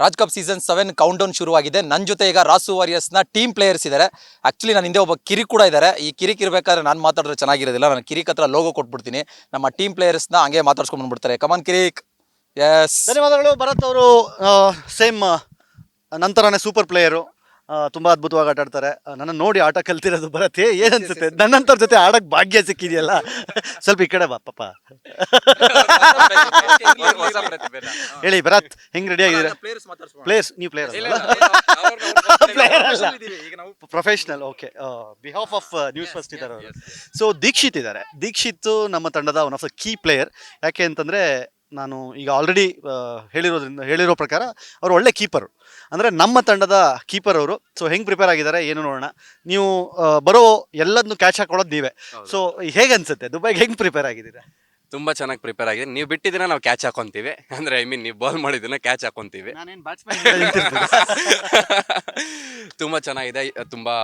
Raj cup season 7 count down ಶುರುವಾಗಿದೆ. ನನ್ನ ಜೊತೆ ಈಗ ರಾಸು ವಾರಿಯರ್ಸ್ನ ಟೀಮ್ ಪ್ಲೇಯರ್ಸ್ ಇದ್ದಾರೆ. ಆಕ್ಚುಲಿ ನನ್ನ ಹಿಂದೆ ಒಬ್ಬ ಕಿರಿಕ್ ಕೂಡ ಇದ್ದಾರೆ. ಈ ಕಿರಿಕ್ ಇರಬೇಕಾದ್ರೆ ನಾನು ಮಾತಾಡಿದ್ರೆ ಚೆನ್ನಾಗಿರೋದಿಲ್ಲ. ನಾನು ಕಿರಿಕ್ ಹತ್ರ ಲೋಗೋ ಕೊಟ್ಬಿಡ್ತೀನಿ. ನಮ್ಮ ಟೀಮ್ ಪ್ಲೇಯರ್ಸ್ನ ಹಂಗೆ ಮಾತಾಡ್ಸ್ಕೊಂಡು ಬಂದ್ಬಿಡ್ತಾರೆ. ಕಮಾನ್ ಕಿರಿಕ್. ಎಸ್, ಧನ್ಯವಾದಗಳು ಭರತ್ ಅವರು. ಸೇಮ್ ನಂತರನೇ ಸೂಪರ್ ಪ್ಲೇಯರು, ತುಂಬ ಅದ್ಭುತವಾಗಿ ಆಟ ಆಡ್ತಾರೆ. ನನ್ನ ನೋಡಿ ಆಟ ಕಲ್ತಿರೋದು ಭರತ್. ಏನು ಅನ್ಸುತ್ತೆ ನನ್ನಂತರ ಜೊತೆ ಆಡಕ್ಕೆ ಭಾಗ್ಯ ಸಿಕ್ಕಿದೆಯಲ್ಲ? ಸ್ವಲ್ಪ ಈ ಕಡೆ ಬಾ ಪಾಪ. ಹೇಳಿ ಭರತ್, ಹೆಂಗ್ ರೆಡಿ ಆಗಿದ್ದೀರಾ? ಪ್ಲೇಯರ್ಸ್, ನೀವು player professional. Okay, behalf of news first ಇದ್ದಾರೆ ಅವರು. ಸೊ ದೀಕ್ಷಿತ್ ಇದ್ದಾರೆ. ದೀಕ್ಷಿತ್ ನಮ್ಮ ತಂಡದ one of the key player. ಯಾಕೆ ಅಂತಂದರೆ, ನಾನು ಈಗ ಆಲ್ರೆಡಿ ಹೇಳಿರೋ ಪ್ರಕಾರ ಅವರು ಒಳ್ಳೆ ಕೀಪರು, ಅಂದರೆ ನಮ್ಮ ತಂಡದ ಕೀಪರ್ ಅವರು. ಸೊ ಹೆಂಗೆ ಪ್ರಿಪೇರ್ ಆಗಿದ್ದಾರೆ ಏನು ನೋಡೋಣ. ನೀವು ಬರೋ ಎಲ್ಲದನ್ನು ಕ್ಯಾಚ್ ಹಾಕೊಳ್ಳೋದು ನೀವೇ. ಸೊ ಹೇಗೆ ಅನ್ಸುತ್ತೆ ದುಬೈಗೆ ಹೆಂಗೆ ಪ್ರಿಪೇರ್ ಆಗಿದ್ದೀರಾ? ತುಂಬಾ ಚೆನ್ನಾಗಿ ಪ್ರಿಪೇರ್ ಆಗಿದೆ. ನೀವು ಬಿಟ್ಟಿದ್ದೀನ ನಾವು ಕ್ಯಾಚ್ ಹಾಕೊಂತೀವಿ, ಅಂದ್ರೆ ಐ ಮೀನ್ ನೀವು ಬಾಲ್ ಮಾಡಿದ್ದನ್ನ ಕ್ಯಾಚ್ ಹಾಕೊಂತೀವಿ. ತುಂಬಾ ಚೆನ್ನಾಗಿದೆ. ತುಂಬಾ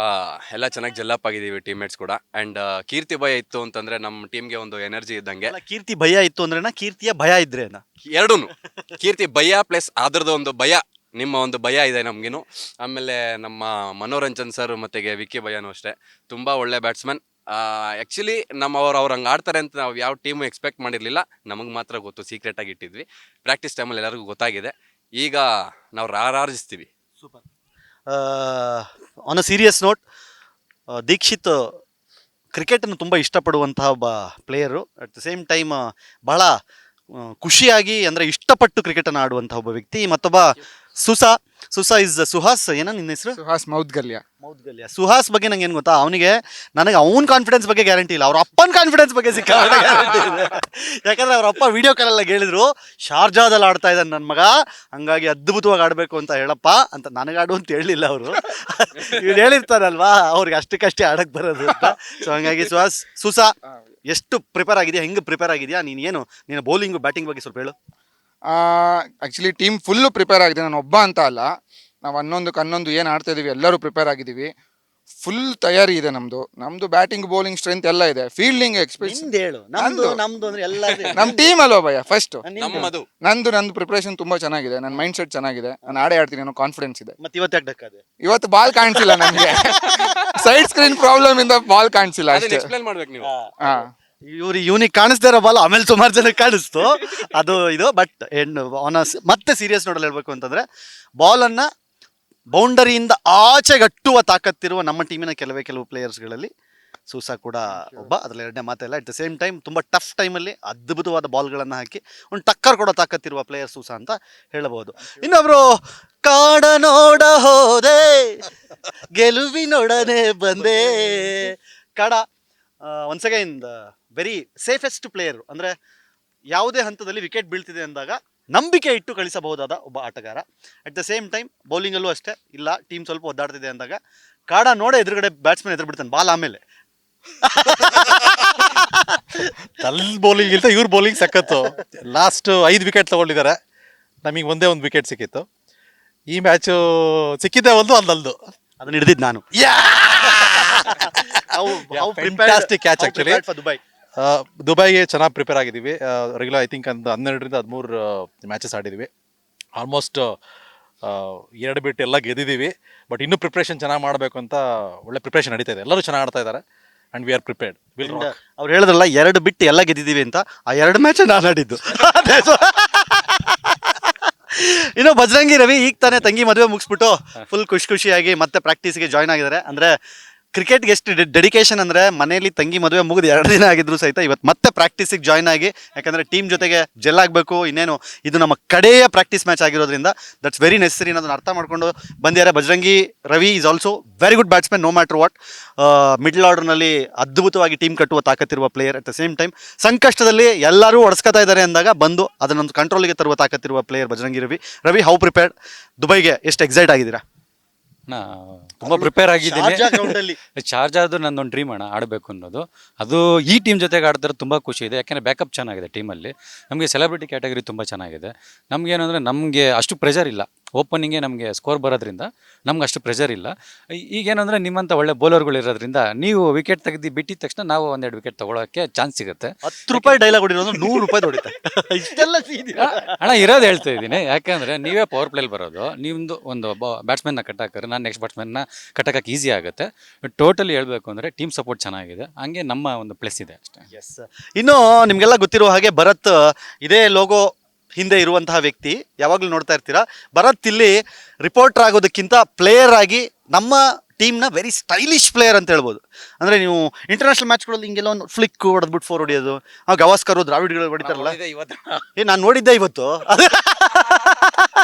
ಎಲ್ಲ ಚೆನ್ನಾಗಿ ಜೆಲ್ಲಪ್ ಆಗಿದ್ದೀವಿ ಟೀಮ್ಮೇಟ್ಸ್ ಕೂಡ. ಅಂಡ್ ಕೀರ್ತಿ ಭಯ ಇತ್ತು ಅಂತಂದ್ರೆ ನಮ್ಮ ಟೀಮ್ಗೆ ಒಂದು ಎನರ್ಜಿ ಇದ್ದಂಗೆ. ಕೀರ್ತಿ ಭಯ ಇತ್ತು ಅಂದ್ರೆ ಕೀರ್ತಿಯ ಭಯ ಇದ್ರೆ ಎರಡೂನು, ಕೀರ್ತಿ ಭಯ ಪ್ಲಸ್ ಅದ್ರದ್ದು ಒಂದು ಭಯ, ನಿಮ್ಮ ಒಂದು ಭಯ ಇದೆ ನಮ್ಗೇನು. ಆಮೇಲೆ ನಮ್ಮ ಮನೋರಂಜನ್ ಸರ್ ಮತ್ತೆ ವಿಕ್ಕಿ ಭಯನೂ ಅಷ್ಟೇ, ತುಂಬಾ ಒಳ್ಳೆ ಬ್ಯಾಟ್ಸ್ಮನ್. ಆ್ಯಕ್ಚುಲಿ ಅವ್ರು ಹಂಗೆ ಆಡ್ತಾರೆ ಅಂತ ನಾವು ಯಾವ ಟೀಮು ಎಕ್ಸ್ಪೆಕ್ಟ್ ಮಾಡಿರಲಿಲ್ಲ. ನಮಗೆ ಮಾತ್ರ ಗೊತ್ತು, ಸೀಕ್ರೆಟಾಗಿ ಇಟ್ಟಿದ್ವಿ. ಪ್ರಾಕ್ಟೀಸ್ ಟೈಮಲ್ಲಿ ಎಲ್ಲರಿಗೂ ಗೊತ್ತಾಗಿದೆ. ಈಗ ನಾವು ರಾರಾಜಿಸ್ತೀವಿ. Super. On a serious note, Dixit ಕ್ರಿಕೆಟನ್ನು ತುಂಬ ಇಷ್ಟಪಡುವಂತಹ ಒಬ್ಬ player. At the same time ಬಹಳ ಖುಷಿಯಾಗಿ ಅಂದರೆ ಇಷ್ಟಪಟ್ಟು ಕ್ರಿಕೆಟನ್ನು ಆಡುವಂತಹ ಒಬ್ಬ ವ್ಯಕ್ತಿ. ಮತ್ತೊಬ್ಬ ಸುಹಾ ಇಸ್ ಸುಹಾಸ್. ಏನೋ ನಿನ್ನ ಹೆಸರು? ಸುಹಾಸ್ ಮೌದ್ಗಲ್ಯ. ಸುಹಾಸ್ ಬಗ್ಗೆ ನಂಗೆ ಏನು ಗೊತ್ತಾ, ನನಗೆ ಅವನ ಕಾನ್ಫಿಡೆನ್ಸ್ ಬಗ್ಗೆ ಗ್ಯಾರಂಟಿ ಇಲ್ಲ, ಅವ್ರ ಅಪ್ಪನ ಕಾನ್ಫಿಡೆನ್ಸ್ ಬಗ್ಗೆ ಸಿಕ್ಕ ಗ್ಯಾರಂಟಿ ಇದೆ. ಯಾಕಂದ್ರೆ ಅವ್ರ ಅಪ್ಪ ವಿಡಿಯೋ ಕಾಲೆಲ್ಲ ಹೇಳಿದ್ರು, ಶಾರ್ಜಾದಲ್ಲಿ ಆಡ್ತಾ ಇದ್ದಾನೆ ನನ್ನ ಮಗ, ಹಂಗಾಗಿ ಅದ್ಭುತವಾಗಿ ಆಡಬೇಕು ಅಂತ ಹೇಳಪ್ಪ ಅಂತ. ನನಗಾಡು ಅಂತ ಹೇಳಲಿಲ್ಲ ಅವರು, ಇವ್ರು ಹೇಳಿರ್ತಾರಲ್ವಾ ಅವ್ರಿಗೆ ಅಷ್ಟಕ್ಕಷ್ಟೇ ಆಡಕ್ಕೆ ಬರೋದು ಅಂತ. ಸೊ ಹಂಗಾಗಿ ಸುಸಾ ಎಷ್ಟು ಪ್ರಿಪೇರ್ ಆಗಿದೆಯಾ, ಹೆಂಗೆ ಪ್ರಿಪೇರ್ ಆಗಿದೆಯಾ ನೀನು ಬೌಲಿಂಗು ಬ್ಯಾಟಿಂಗ್ ಬಗ್ಗೆ ಸ್ವಲ್ಪ ಹೇಳು. ಆ್ಯಕ್ಚುಲಿ ಟೀಮ್ ಫುಲ್ಲು ಪ್ರಿಪೇರ್ ಆಗಿದೆ, ನಾನು ಒಬ್ಬ ಅಂತ ಅಲ್ಲ. ನಾವು ಹನ್ನೊಂದು ಏನು ಆಡ್ತಾ ಇದೀವಿ ಎಲ್ಲರೂ ಪ್ರಿಪೇರ್ ಆಗಿದ್ದೀವಿ. ಫುಲ್ ತಯಾರಿ ಇದೆ ನಮ್ದು ಬ್ಯಾಟಿಂಗ್ ಬೌಲಿಂಗ್ ಸ್ಟ್ರೆಂತ್ ಎಲ್ಲ ಇದೆ. ಫೀಲ್ಡಿಂಗ್ ಎಕ್ಸ್ಪೀರಿಯನ್ಸ್ ಹೇಳು. ನಮ್ದು ಅಂದ್ರೆ ಎಲ್ಲ ನಮ್ಮ ಟೀಮ್ ಅಲ್ವಾ ಭಯ. ಫಸ್ಟ್ ನಮ್ಮದು ನಂದು ಪ್ರಿಪರೇಷನ್ ತುಂಬಾ ಚೆನ್ನಾಗಿದೆ, ನನ್ನ ಮೈಂಡ್ ಸೆಟ್ ಚೆನ್ನಾಗಿದೆ, ನಾನು ಆಡೇ ಆಡ್ತೀನಿ ಅನ್ನೋ ಕಾನ್ಫಿಡೆನ್ಸ್ ಇದೆ. ಮತ್ತೆ ಇವತ್ತು ಬಾಲ್ ಕಾಣಿಸಿಲ್ಲ ನನಗೆ, ಸೈಡ್ ಸ್ಕ್ರೀನ್ ಪ್ರಾಬ್ಲಮ್ ಇಂದ ಬಾಲ್ ಕಾಣಿಸಿಲ್ಲ ಅಷ್ಟೇ. ಎಕ್ಸ್ಪ್ಲೇನ್ ಮಾಡ್ಬೇಕು ನೀವು. ಇವನಿಗೆ ಕಾಣಿಸ್ತಾ ಇರೋ ಬಾಲ್ ಆಮೇಲೆ ಸುಮಾರು ಜನಕ್ಕೆ ಕಾಣಿಸ್ತು, ಅದು ಇದು. ಬಟ್ ಮತ್ತೆ ಸೀರಿಯಸ್ ನೋಡಲ್ ಹೇಳ್ಬೇಕು ಅಂತಂದ್ರೆ, ಬಾಲನ್ನು ಬೌಂಡರಿಯಿಂದ ಆಚೆಗಟ್ಟುವ ತಾಕತ್ತಿರುವ ನಮ್ಮ ಟೀಮಿನ ಕೆಲವು ಪ್ಲೇಯರ್ಸ್ಗಳಲ್ಲಿ ಸೂಸಾ ಕೂಡ ಒಬ್ಬ, ಅದರಲ್ಲಿ ಎರಡನೇ ಮಾತೆಲ್ಲ. ಅಟ್ ದ ಸೇಮ್ ಟೈಮ್ ತುಂಬ ಟಫ್ ಟೈಮಲ್ಲಿ ಅದ್ಭುತವಾದ ಬಾಲ್ಗಳನ್ನು ಹಾಕಿ ಒಂದು ಟಕ್ಕರ್ ಕೊಡೋ ತಾಕತ್ತಿರುವ ಪ್ಲೇಯರ್ ಸೂಸಾ ಅಂತ ಹೇಳಬಹುದು. ಇನ್ನೊಬ್ರು, ಕಾಡ ನೋಡ ಹೋದೆ ಗೆಲುವಿನೊಡನೆ ಬಂದೆ. ಕಾಡ once again very safest player, ಅಂದರೆ ಯಾವುದೇ ಹಂತದಲ್ಲಿ ವಿಕೆಟ್ ಬೀಳ್ತಿದೆ ಅಂದಾಗ ನಂಬಿಕೆ ಇಟ್ಟು ಕಳಿಸಬಹುದಾದ ಒಬ್ಬ ಆಟಗಾರ. ಅಟ್ ದ ಸೇಮ್ ಟೈಮ್ ಬೌಲಿಂಗಲ್ಲೂ ಅಷ್ಟೇ, ಇಲ್ಲ ಟೀಮ್ ಸ್ವಲ್ಪ ಒದ್ದಾಡ್ತಿದೆ ಅಂದಾಗ ಕಾಡ ನೋಡ ಎದುರುಗಡೆ ಬ್ಯಾಟ್ಸ್ಮನ್ ಎದುರು ಬಿಡ್ತಾನೆ ಬಾಲ್ ಆಮೇಲೆ. ಬೌಲಿಂಗ್ ಇಲ್ದ ಇವ್ರ ಬೌಲಿಂಗ್ ಸಖತ್ತು. ಲಾಸ್ಟ್ 5 ವಿಕೆಟ್ ತಗೊಂಡಿದ್ದಾರೆ, ನಮಗೆ ಒಂದೇ ಒಂದು ವಿಕೆಟ್ ಸಿಕ್ಕಿತ್ತು. ಈ ಮ್ಯಾಚು ಸಿಕ್ಕಿದ್ದೆ ಒಂದು, ಅಲ್ಲದು ಅದನ್ನ ಹಿಡಿದಿದ್ದು ನಾನು. Fantastic catch actually. ದುಬೈಗೆ ಚೆನ್ನಾಗಿ ಪ್ರಿಪೇರ್ ಆಗಿದ್ದೀವಿ. ರೆಗ್ಯುಲರ್ ಐ ಥಿಂಕ್ 12ರಿಂದ 13 ಮ್ಯಾಚಸ್ ಆಡಿದ್ದೀವಿ. ಆಲ್ಮೋಸ್ಟ್ 2 ಬಿಟ್ಟು ಎಲ್ಲ ಗೆದ್ದಿದ್ದೀವಿ. ಬಟ್ ಇನ್ನೂ ಪ್ರಿಪ್ರೇಷನ್ ಚೆನ್ನಾಗಿ ಮಾಡಬೇಕು ಅಂತ ಒಳ್ಳೆ ಪ್ರಿಪ್ರೇಷನ್ ನಡೀತಾ ಇದೆ. ಎಲ್ಲರೂ ಚೆನ್ನಾಗಿ ಆಡ್ತಾ ಇದ್ದಾರೆ ಆ್ಯಂಡ್ ವಿ ಆರ್ ಪ್ರಿಪೇರ್ಡ್. ಅವ್ರು ಹೇಳಿದ್ರಲ್ಲ 2 ಬಿಟ್ಟು ಎಲ್ಲ ಗೆದ್ದಿದ್ದೀವಿ ಅಂತ, ಆ 2 ಮ್ಯಾಚ್ ನಾನು ಆಡಿದ್ದು. ಇನ್ನು ಬಜರಂಗಿ ರವಿ ಈಗ ತಾನೇ ತಂಗಿ ಮದುವೆ ಮುಗಿಸ್ಬಿಟ್ಟು ಫುಲ್ ಖುಷಿಯಾಗಿ ಮತ್ತೆ ಪ್ರಾಕ್ಟೀಸ್ಗೆ ಜಾಯ್ನ್ ಆಗಿದ್ದಾರೆ. ಅಂದರೆ ಕ್ರಿಕೆಟ್ಗೆ ಎಷ್ಟು ಡೆಡಿಕೇಶನ್ ಅಂದರೆ, ಮನೆಯಲ್ಲಿ ತಂಗಿ ಮದುವೆ ಮುಗಿದು 2 ದಿನ ಆಗಿದ್ರು ಸಹಿತ ಇವತ್ತು ಮತ್ತೆ ಪ್ರಾಕ್ಟೀಸಿಗೆ ಜಾಯ್ನ್ ಆಗಿ, ಯಾಕಂದರೆ ಟೀಮ್ ಜೊತೆಗೆ ಜೆಲ್ ಆಗಬೇಕು. ಇನ್ನೇನು ಇದು ನಮ್ಮ ಕಡೆಯ ಪ್ರಾಕ್ಟೀಸ್ ಮ್ಯಾಚ್ ಆಗಿರೋದ್ರಿಂದ ದಟ್ಸ್ ವೆರಿ ನೆಸರಿ ಅನ್ನೋದನ್ನ ಅರ್ಥ ಮಾಡ್ಕೊಂಡು ಬಂದಿದ್ದಾರೆ. Bajarangi Ravi is also very good batsman, no matter what. Middle ಆರ್ಡರ್ನಲ್ಲಿ ಅದ್ಭುತವಾಗಿ ಟೀಮ್ ಕಟ್ಟುವ ತಾಕತ್ತಿರುವ player. At the same time ಸಂಕಷ್ಟದಲ್ಲಿ ಎಲ್ಲರೂ ಒಡ್ಸ್ಕೊತಾ ಇದ್ದಾರೆ ಅಂದಾಗ ಬಂದು ಅದನ್ನೊಂದು ಕಂಟ್ರೋಲಿಗೆ ತರುವ ತಾಕತ್ತಿರುವ player Bajarangi Ravi. How prepared? ದುಬೈಗೆ ಎಷ್ಟು ಎಕ್ಸೈಟ್ ಆಗಿದ್ದೀರಾ? ತುಂಬ ಪ್ರಿಪೇರ್ ಆಗಿದ್ದೀನಿ. ಶಾರ್ಜಾದು ನನ್ನೊಂದು ಡ್ರೀಮ್ ಅಣ್ಣ, ಆಡಬೇಕು ಅನ್ನೋದು. ಅದು ಈ ಟೀಮ್ ಜೊತೆಗೆ ಆಡಿದ್ರೆ ತುಂಬ ಖುಷಿ ಇದೆ, ಯಾಕೆಂದರೆ ಬ್ಯಾಕಪ್ ಚೆನ್ನಾಗಿದೆ ಟೀಮಲ್ಲಿ. ನಮಗೆ ಸೆಲೆಬ್ರಿಟಿ ಕ್ಯಾಟಗರಿ ತುಂಬ ಚೆನ್ನಾಗಿದೆ. ನಮಗೇನಂದರೆ ನಮಗೆ ಅಷ್ಟು ಪ್ರೆಷರ್ ಇಲ್ಲ, ಓಪನಿಂಗೇ ನಮಗೆ ಸ್ಕೋರ್ ಬರೋದ್ರಿಂದ ನಮ್ಗೆ ಅಷ್ಟು ಪ್ರೆಷರ್ ಇಲ್ಲ. ಈಗೇನಂದರೆ ನಿಮ್ಮಂಥ ಒಳ್ಳೆ ಬೌಲರ್ಗಳು ಇರೋದ್ರಿಂದ ನೀವು ವಿಕೆಟ್ ತೆಗೆದು ಬಿಟ್ಟಿದ ತಕ್ಷಣ ನಾವು ಒಂದೆರಡು ವಿಕೆಟ್ ತೊಗೊಳೋಕ್ಕೆ ಚಾನ್ಸ್ ಸಿಗುತ್ತೆ. ₹10 ಡೈಲಾಗ್ ಹೊಡಿರೋದು ₹100 ಹೊಡಿತಾರೆ. ಇಷ್ಟೆಲ್ಲ ಅಣ್ಣ ಇರೋದು ಹೇಳ್ತಾ ಇದ್ದೀನಿ, ಯಾಕಂದರೆ ನೀವೇ ಪವರ್ ಪ್ಲೇಲಿ ಬರೋದು, ನಿಮ್ಮದು ಒಂದು ಬ್ಯಾಟ್ಸ್ಮನ್ನ ಕಟ್ಟಾಕಿದ್ರೆ ನಾನು ನೆಕ್ಸ್ಟ್ ಬ್ಯಾಟ್ಸ್ಮನ್ನ ಕಟ್ಟಕ್ಕೆ ಈಸಿ ಆಗುತ್ತೆ. ಟೋಟಲಿ ಹೇಳಬೇಕು ಅಂದರೆ ಟೀಮ್ ಸಪೋರ್ಟ್ ಚೆನ್ನಾಗಿದೆ, ಹಂಗೆ ನಮ್ಮ ಒಂದು ಪ್ಲಸ್ ಇದೆ ಅಷ್ಟೇ. ಎಸ್. ಇನ್ನು ನಿಮಗೆಲ್ಲ ಗೊತ್ತಿರುವ ಹಾಗೆ ಭರತ್ ಇದೇ ಲೋಗೋ ಹಿಂದೆ ಇರುವಂತಹ ವ್ಯಕ್ತಿ, ಯಾವಾಗಲೂ ನೋಡ್ತಾ ಇರ್ತೀರಾ. ಭರತ್ ಇಲ್ಲಿ ರಿಪೋರ್ಟರ್ ಆಗೋದಕ್ಕಿಂತ ಪ್ಲೇಯರ್ ಆಗಿ ನಮ್ಮ ಟೀಮ್ನ ವೆರಿ ಸ್ಟೈಲಿಶ್ ಪ್ಲೇಯರ್ ಅಂತ ಹೇಳ್ಬೋದು. ಅಂದರೆ ನೀವು ಇಂಟರ್ನ್ಯಾಷನಲ್ ಮ್ಯಾಚ್ಗಳಲ್ಲಿ ಹಿಂಗೆಲ್ಲ ಒಂದು ಫ್ಲಿಕ್ ಹೊಡೆದ್ಬಿಟ್ಟು 4 ಹೊಡಿಯೋದು, ಆ ಗವಾಸ್ಕರ್ ದ್ರಾವಿಡ್ಗಳು ಹೊಡಿತಾರಲ್ಲ, ನಾನು ನೋಡಿದ್ದೆ ಇವತ್ತು.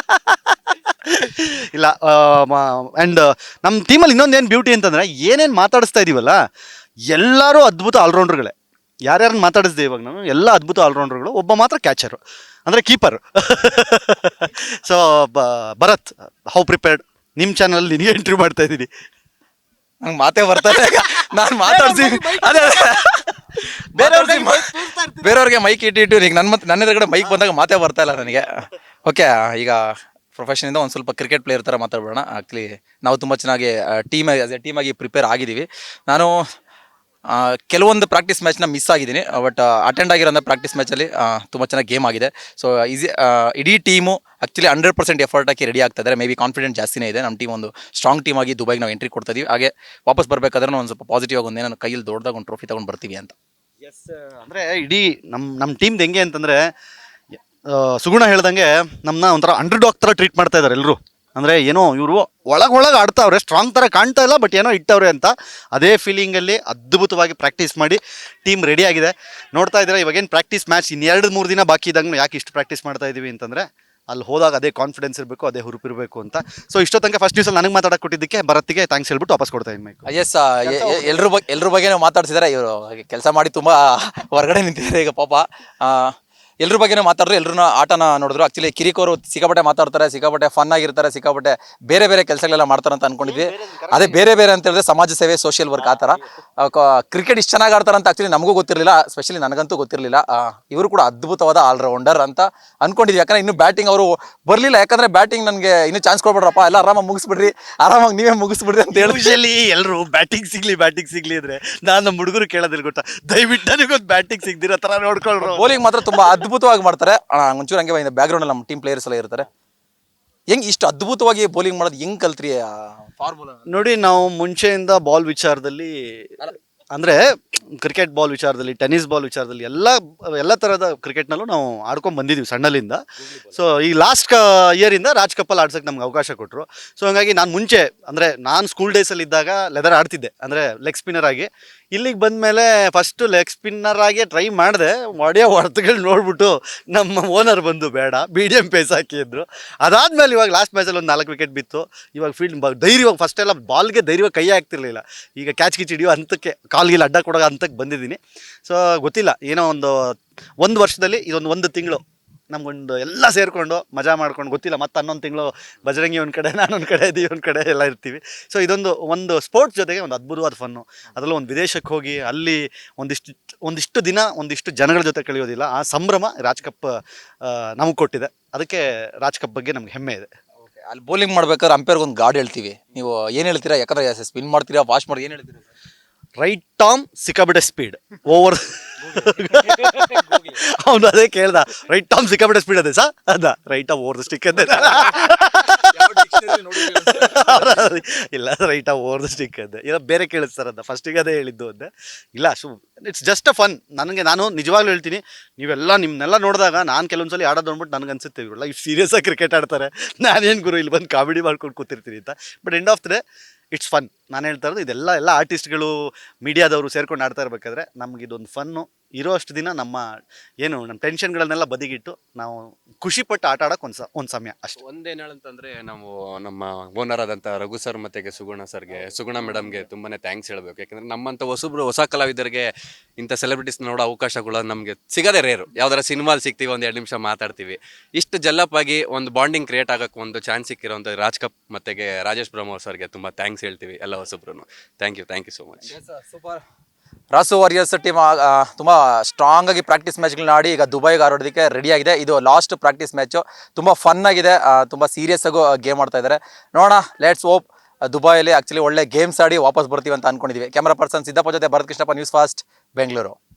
ಇಲ್ಲ, ಆ್ಯಂಡ್ ನಮ್ಮ ಟೀಮಲ್ಲಿ ಇನ್ನೊಂದು ಏನು ಬ್ಯೂಟಿ ಅಂತಂದರೆ ಏನೇನು ಮಾತಾಡಿಸ್ತಾ ಇದೀವಲ್ಲ ಎಲ್ಲರೂ ಅದ್ಭುತ ಆಲ್ರೌಂಡರ್ಗಳೇ. ಯಾರ್ಯಾರನ್ನ ಮಾತಾಡಿಸ್ದೆ ಇವಾಗ ನಾನು, ಎಲ್ಲ ಅದ್ಭುತ ಆಲ್ರೌಂಡರ್ಗಳು, ಒಬ್ಬ ಮಾತ್ರ ಕ್ಯಾಚರು ಅಂದರೆ keeper. So Bharat, how prepared? ನಿಮ್ಮ ಚಾನಲ್ ನಿನಗೆ ಎಂಟ್ರಿ ಮಾಡ್ತಾ ಇದ್ದೀನಿ. ನಂಗೆ ಮಾತೇ ಬರ್ತಾರೆ, ನಾನು ಮಾತಾಡ್ತೀನಿ. ಅದೇ ಬೇರೆಯವ್ರಿಗೆ ಮೈಕ್ ಇಟ್ಟಿಟ್ಟು ಈಗ ನನ್ನ ಎದುರುಗಡೆ ಮೈಕ್ ಬಂದಾಗ ಮಾತೇ ಬರ್ತಾ ಇಲ್ಲ ನನಗೆ. ಓಕೆ, ಈಗ ಪ್ರೊಫೆಷನಿಂದ ಒಂದು ಸ್ವಲ್ಪ ಕ್ರಿಕೆಟ್ ಪ್ಲೇಯರ್ ಥರ ಮಾತಾಡೋಣ. ಆ್ಯಕ್ಚುಲಿ ನಾವು ತುಂಬ ಚೆನ್ನಾಗಿ ಟೀಮಾಗಿ ಪ್ರಿಪೇರ್ ಆಗಿದ್ದೀವಿ. ನಾನು ಕೆಲವೊಂದು ಪ್ರಾಕ್ಟೀಸ್ ಮ್ಯಾಚ್ನ ಮಿಸ್ ಆಗಿದ್ದೀನಿ, ಬಟ್ ಅಟೆಂಡ್ ಆಗಿರೋಂಥ ಪ್ರಾಕ್ಟೀಸ್ ಮ್ಯಾಚಲ್ಲಿ ತುಂಬ ಚೆನ್ನಾಗಿ ಗೇಮ್ ಆಗಿದೆ. ಸೊ ಇಡೀ ಟೀಮು ಆ್ಯಕ್ಚುಲಿ 100% ಎಫರ್ಟ್ ಹಾಕಿ ರೆಡಿ ಆಗ್ತಾ ಇದ್ದಾರೆ. ಮೇ ಬಿ ಕಾನ್ಫಿಡೆಂಟ್ ಜಾಸ್ತಿನೇ ಇದೆ. ನಮ್ಮ ಟೀಮ್ ಒಂದು ಸ್ಟ್ರಾಂಗ್ ಟೀಮ್ ಆಗಿ ದುಬೈಗೆ ನಾವು ಎಂಟ್ರಿ ಕೊಡ್ತಾ ಇದೀವಿ. ಹಾಗೆ ವಾಪಸ್ ಬರಬೇಕಾದ್ರೆ ಒಂದು ಸ್ವಲ್ಪ ಪಾಸಿಟಿವ್ ಆಗಿ ಒಂದೇನೋ ಕೈಯಲ್ಲಿ ದೊಡ್ಡದಾಗ ಒಂದು ಟ್ರೋಫಿ ತೊಗೊಂಡು ಬರ್ತೀವಿ ಅಂತ. ಎಸ್. ಅಂದರೆ ಇಡೀ ನಮ್ಮ ಟೀಮ್ದು ಹೆಂಗೆ ಅಂತಂದರೆ, ಸುಗುಣ ಹೇಳ್ದಂಗೆ ನಮ್ಮನ್ನ ಒಂಥರ ಅಂಡರ್ಡಾಗ್ ಥರ ಟ್ರೀಟ್ ಮಾಡ್ತಾ ಇದ್ದಾರೆ ಎಲ್ಲರೂ. ಅಂದರೆ ಏನೋ ಇವರು ಒಳಗೆ ಆಡ್ತಾವ್ರೆ, ಸ್ಟ್ರಾಂಗ್ ಥರ ಕಾಣ್ತಾ ಇಲ್ಲ, ಬಟ್ ಏನೋ ಇಟ್ಟವ್ರೆ ಅಂತ ಅದೇ ಫೀಲಿಂಗಲ್ಲಿ ಅದ್ಭುತವಾಗಿ ಪ್ರಾಕ್ಟೀಸ್ ಮಾಡಿ ಟೀಮ್ ರೆಡಿ ಆಗಿದೆ. ನೋಡ್ತಾ ಇದ್ದೀರಾ, ಇವಾಗೇನು ಪ್ರಾಕ್ಟೀಸ್ ಮ್ಯಾಚ್ ಇನ್ನು 2-3 ದಿನ ಬಾಕಿ ಇದ್ದಂಗೆ ಯಾಕೆ ಇಷ್ಟು ಪ್ರಾಕ್ಟೀಸ್ ಮಾಡ್ತಾ ಇದ್ದೀವಿ ಅಂತಂದರೆ, ಅಲ್ಲಿ ಹೋದಾಗ ಅದೇ ಕಾನ್ಫಿಡೆನ್ಸ್ ಇರಬೇಕು, ಅದೇ ಹುರುಪಿರಬೇಕು ಅಂತ. ಸೊ ಇಷ್ಟೋ ತನಕ ಫಸ್ಟ್ ನ್ಯೂಸಲ್ಲಿ ನನಗೆ ಮಾತಾಡಕ್ಕೆ ಕೊಟ್ಟಿದ್ದಕ್ಕೆ ಭರತ್ಗೆ ಥ್ಯಾಂಕ್ಸ್ ಹೇಳ್ಬಿಟ್ಟು ವಾಪಸ್ ಕೊಡ್ತಾ ಇದ್ದೀನಿ ಮೈಕ್. ಎಸ್, ಎಲ್ರ ಬಗ್ಗೆ ಮಾತಾಡ್ತಿದ್ದಾರೆ. ಇವರು ಕೆಲಸ ಮಾಡಿ ತುಂಬ ಹೊರಗಡೆ ನಿಂತಿದ್ದಾರೆ ಈಗ ಪಾಪ. ಎಲ್ರ ಬಗ್ಗೆನೂ ಮಾತಾಡಿದ್ರು, ಎಲ್ಲರೂ ಆಟನ ನೋಡಿದ್ರು. ಆ್ಯಕ್ಚುಲಿ ಕಿರಿಕೋರು ಸಿಕ್ಕಾಪಟ್ಟೆ ಮಾತಾಡ್ತಾರೆ, ಸಿಕ್ಕಾಪಟ್ಟೆ ಫನ್ ಆಗಿರ್ತಾರೆ, ಸಿಕ್ಕಾಪಟ್ಟೆ ಬೇರೆ ಬೇರೆ ಕೆಲಸಗಳೆಲ್ಲ ಮಾಡ್ತಾರೆ ಅಂತ ಅನ್ಕೊಂಡಿದ್ವಿ. ಅದೇ ಬೇರೆ ಅಂತ ಹೇಳಿದ್ರೆ ಸಮಾಜ ಸೇವೆ, ಸೋಷಿಯಲ್ ವರ್ಕ್, ಆ ಥರ. ಕ್ರಿಕೆಟ್ ಇಷ್ಟು ಚೆನ್ನಾಗಿ ಆಡ್ತಾರೆ ಅಂತ ಆ್ಯಕ್ಚುಲಿ ನಮಗೂ ಗೊತ್ತಿರಲಿಲ್ಲ, ಸ್ಪೆಷಲಿ ನನಗಂತೂ ಗೊತ್ತಿರಲಿಲ್ಲ. ಇವರು ಕೂಡ ಅದ್ಭುತವಾದ ಆಲ್ರೌಂಡರ್ ಅಂತ ಅನ್ಕೊಂಡಿದ್ವಿ. ಯಾಕಂದರೆ ಇನ್ನೂ ಬ್ಯಾಟಿಂಗ್ ಅವರು ಬರಲಿಲ್ಲ, ಯಾಕಂದರೆ ಬ್ಯಾಟಿಂಗ್ ನನಗೆ ಇನ್ನೂ ಚಾನ್ಸ್ ಕೊಡ್ಬೇಡ್ರಪ್ಪ, ಎಲ್ಲ ಆರಾಮಾಗಿ ಮುಗಿಸ್ಬಿಡ್ರಿ, ಆರಾಮಾಗಿ ನೀವೇ ಮುಗಿಸ್ಬಿಡ್ರಿ ಅಂತ ಹೇಳಿ. ಯೂಶಲಿ ಎಲ್ಲರೂ ಬ್ಯಾಟಿಂಗ್ ಸಿಗ್ಲಿ ಅಂದರೆ ನಾನು ನಮ್ಮ ಹುಡುಗರು ಕೇಳೋದಿಲ್ಲ ಗೊತ್ತಾ, ದಯವಿಟ್ಟು ನನಗೊಂದು ಬ್ಯಾಟಿಂಗ್ ಸಿಗ್ದಿರೋ ಥರ ನೋಡ್ಕೊಳ್ರು. ಬೌಲಿಂಗ್ ಮಾತ್ರ ತುಂಬ ಅದ್ಭುತವಾಗಿ ಮಾಡ್ತಾರೆ. ಒಂಚೂರು ಹಂಗೆ ಬ್ಯಾಕ್ಗ್ರೌಂಡ್ ನಮ್ಮ ಟೀಮ್ ಪ್ಲೇಯರ್ಸ್ ಎಲ್ಲ ಇರ್ತಾರೆ. ಹೆಂಗ್ ಇಷ್ಟು ಅದ್ಭುತವಾಗಿ ಬೌಲಿಂಗ್ ಮಾಡೋದು ಹೆಂಗ್ ಕಲ್ತ್ರಿ? ನೋಡಿ, ನಾವು ಮುಂಚೆಯಿಂದ ಬಾಲ್ ವಿಚಾರದಲ್ಲಿ, ಅಂದರೆ ಕ್ರಿಕೆಟ್ ಬಾಲ್ ವಿಚಾರದಲ್ಲಿ, ಟೆನ್ನಿಸ್ ಬಾಲ್ ವಿಚಾರದಲ್ಲಿ ಎಲ್ಲ ಥರದ ಕ್ರಿಕೆಟ್ನಲ್ಲೂ ನಾವು ಆಡ್ಕೊಂಡು ಬಂದಿದ್ದೀವಿ ಸಣ್ಣಲಿಂದ. ಸೊ ಈ ಲಾಸ್ಟ್ ಇಯರಿಂದ ರಾಜ್ ಕಪ್ಪಲ್ಲಿ ಆಡ್ಸೋಕ್ಕೆ ನಮ್ಗೆ ಅವಕಾಶ ಕೊಟ್ಟರು. ಸೊ ಹಾಗಾಗಿ ನಾನು ಮುಂಚೆ, ಅಂದರೆ ನಾನು ಸ್ಕೂಲ್ ಡೇಸಲ್ಲಿ ಇದ್ದಾಗ ಲೆದರ್ ಆಡ್ತಿದ್ದೆ, ಅಂದರೆ ಲೆಗ್ ಸ್ಪಿನ್ನರ್ ಆಗಿ. ಇಲ್ಲಿಗೆ ಬಂದಮೇಲೆ ಫಸ್ಟು ಲೆಗ್ ಸ್ಪಿನ್ನರ್ ಆಗಿ ಟ್ರೈ ಮಾಡಿದೆ. ಹೊಡೆತಗಳು ನೋಡ್ಬಿಟ್ಟು ನಮ್ಮ ಓನರ್ ಬಂದು ಬೇಡ, BDM ಪೇಸ್ ಹಾಕಿದ್ರು. ಅದಾದಮೇಲೆ ಇವಾಗ ಲಾಸ್ಟ್ ಮ್ಯಾಚಲ್ಲಿ ಒಂದು 4 ವಿಕೆಟ್ ಬಿತ್ತು. ಇವಾಗ ಫೀಲ್ಡ್ ಧೈರ್ಯವಾಗಿ, ಫಸ್ಟೆಲ್ಲ ಬಾಲ್ಗೆ ಧೈರ್ಯವಾಗಿ ಕೈ ಹಾಕ್ತಿರ್ಲಿಲ್ಲ, ಈಗ ಕ್ಯಾಚ್ ಹಿಡಿಯೋ ಹಂತಕ್ಕೆ, ಕಾಲ್ಗಿಲ್ ಅಡ್ಡ ಕೊಡೋ ಹಂತಕ್ಕೆ ಬಂದಿದ್ದೀನಿ. ಸೊ ಗೊತ್ತಿಲ್ಲ, ಏನೋ ಒಂದು ವರ್ಷದಲ್ಲಿ ಒಂದು ತಿಂಗಳು ನಮ್ಗೊಂದು ಎಲ್ಲ ಸೇರಿಕೊಂಡು ಮಜಾ ಮಾಡ್ಕೊಂಡು, ಗೊತ್ತಿಲ್ಲ ಮತ್ತೆ 11 ತಿಂಗಳು ಬಜರಂಗಿ ಒಂದು ಕಡೆ, ನಾನೊಂದು ಕಡೆ, ಒಂದು ಕಡೆ ಎಲ್ಲ ಇರ್ತೀವಿ. ಸೊ ಒಂದು ಸ್ಪೋರ್ಟ್ಸ್ ಜೊತೆಗೆ ಒಂದು ಅದ್ಭುತವಾದ ಫನ್ನು. ಅದರಲ್ಲೂ ಒಂದು ವಿದೇಶಕ್ಕೆ ಹೋಗಿ ಅಲ್ಲಿ ಒಂದಿಷ್ಟು ದಿನ ಒಂದಿಷ್ಟು ಜನಗಳ ಜೊತೆ ಕಳೆಯೋದಿಲ್ಲ, ಆ ಸಂಭ್ರಮ ರಾಜ್ ಕಪ್ ನಮಗೆ ಕೊಟ್ಟಿದೆ. ಅದಕ್ಕೆ ರಾಜ್ ಕಪ್ ಬಗ್ಗೆ ನಮ್ಗೆ ಹೆಮ್ಮೆ ಇದೆ. ಅಲ್ಲಿ ಬೌಲಿಂಗ್ ಮಾಡ್ಬೇಕಾದ್ರೆ ಅಂಪೈರ್ಗೆ ಒಂದು ಗಾರ್ಡ್ ಹೇಳ್ತೀವಿ, ನೀವು ಏನು ಹೇಳ್ತೀರಾ? ಯಾಕಂದ್ರೆ ಸ್ಪಿನ್ ಮಾಡ್ತೀರಾ, ವಾಶ್ ಮಾಡಿ, ಏನು ಹೇಳ್ತೀರಾ? ರೈಟ್ ಆರ್ಮ್ ಸಿಕ್ಕಾಬಿಟ್ಟೆ ಸ್ಪೀಡ್ ಓವರ್. ಅವನು ಅದೇ ಕೇಳ್ದ, ರೈಟ್ ಆರ್ಮ್ ಸಿಕ್ಕಾಬಿಟ್ಟೆ ಸ್ಪೀಡ್ ಅದೇ ಸರ್, ಅದ right arm over the stick ಅಂದೆ. ಇಲ್ಲ, right arm over the stick ಅಂದೆ. ಇಲ್ಲ, ಬೇರೆ ಕೇಳಿಸ್ತಾರ ಅದ, ಫಸ್ಟಿಗೆ ಅದೇ ಹೇಳಿದ್ದು ಅಂದೆ. ಇಲ್ಲ, ಇಟ್ಸ್ ಜಸ್ಟ್ ಅ ಫನ್. ನಾನು ನಿಜವಾಗ್ಲೂ ಹೇಳ್ತೀನಿ, ನಿಮ್ಮನ್ನೆಲ್ಲ ನೋಡಿದಾಗ ನಾನು ಕೆಲವೊಂದ್ಸಲಿ ಆಡೋದು ಅಂದ್ಬಿಟ್ಟು ನನಗೆ ಅನ್ಸುತ್ತೆ, ಇವರೆಲ್ಲ ಇಷ್ಟು ಸೀರಿಯಸ್ ಆಗಿ ಕ್ರಿಕೆಟ್ ಆಡ್ತಾರೆ, ನಾನೇನು ಗುರು ಇಲ್ಲಿ ಬಂದು ಕಾಮಿಡಿ ಮಾಡ್ಕೊಂಡು ಕೂತಿರ್ತೀನಿ ಅಂತ. But end of the day it's fun. ನಾನು ಹೇಳ್ತಾ ಇರೋದು ಎಲ್ಲ ಆರ್ಟಿಸ್ಟ್ಗಳು, ಮೀಡಿಯಾದವರು ಸೇರ್ಕೊಂಡು ಆಡ್ತಾ ಇರಬೇಕಾದ್ರೆ ನಮ್ಗೆ ಇದೊಂದು ಫನ್ನು. ಇರೋ ಅಷ್ಟು ದಿನ ನಮ್ಮ ಟೆನ್ಷನ್ಗಳನ್ನೆಲ್ಲ ಬದಿಗಿಟ್ಟು ನಾವು ಖುಷಿಪಟ್ಟು ಆಟ ಆಡೋಕೆ ಒಂದು ಸಮಯ ಅಷ್ಟೇ. ಒಂದೇನು ಹೇಳಂತಂದರೆ, ನಾವು ನಮ್ಮ ಓನರ್ ಆದಂಥ ರಘು ಸರ್ ಮತ್ತು ಸುಗುಣ ಮೇಡಮ್ಗೆ ತುಂಬಾ ಥ್ಯಾಂಕ್ಸ್ ಹೇಳಬೇಕು. ಯಾಕೆಂದರೆ ನಮ್ಮಂಥ ಹೊಸ ಕಲಾವಿದರಿಗೆ ಇಂಥ ಸೆಲೆಬ್ರಿಟೀಸ್ ನೋಡೋ ಅವಕಾಶಗಳು ನಮಗೆ ಸಿಗೋದೇ ರೇರು. ಯಾವ್ದಾರ ಸಿನಿಮಾಲ್ ಸಿಗ್ತೀವಿ, 1-2 ನಿಮಿಷ ಮಾತಾಡ್ತೀವಿ. ಇಷ್ಟು ಜಲ್ಲಪ್ಪಾಗಿ ಒಂದು ಬಾಂಡಿಂಗ್ ಕ್ರಿಯೇಟ್ ಆಗೋಕ್ಕೆ ಒಂದು ಚಾನ್ಸ್ ಸಿಕ್ಕಿರೋಂಥ ರಾಜ್ ಕಪ್ ಮತ್ತು ರಾಜೇಶ್ ಬ್ರಹ್ಮ ಸರ್ಗೆ ತುಂಬ ಥ್ಯಾಂಕ್ಸ್ ಹೇಳ್ತೀವಿ ಎಲ್ಲ ಹೊಸಬ್ರು. Thank you so much. Super. Rasu warriors team ತುಂಬ ಸ್ಟ್ರಾಂಗ್ ಆಗಿ ಪ್ರಾಕ್ಟೀಸ್ ಮ್ಯಾಚ್ಗಳನ್ನ ಆಡಿ ಈಗ ದುಬೈಗೆ ಆಡೋದಕ್ಕೆ ರೆಡಿ ಆಗಿದೆ. ಇದು ಲಾಸ್ಟ್ ಪ್ರಾಕ್ಟೀಸ್ ಮ್ಯಾಚು. ತುಂಬ ಫನ್ ಆಗಿದೆ, ತುಂಬ ಸೀರಿಯಸ್ ಆಗು ಗೇಮ್ ಆಡ್ತಾ ಇದ್ದಾರೆ. ನೋಡೋಣ, ಲೆಟ್ಸ್ ಹೋಪ್ ದುಬೈಯಲ್ಲಿ ಆಕ್ಚುಲಿ ಒಳ್ಳೆ ಗೇಮ್ಸ್ ಆಡಿ ವಾಪಸ್ ಬರ್ತೀವಿ ಅಂತ ಅನ್ಕೊಂಡಿದ್ದೀವಿ. ಕ್ಯಾಮರಾ ಪರ್ಸನ್ ಸಿದ್ದಪ್ಪ ಜೊತೆ ಭರತ್ ಕೃಷ್ಣಪ್ಪ, ನ್ಯೂಸ್ ಫಾಸ್ಟ್, ಬೆಂಗಳೂರು.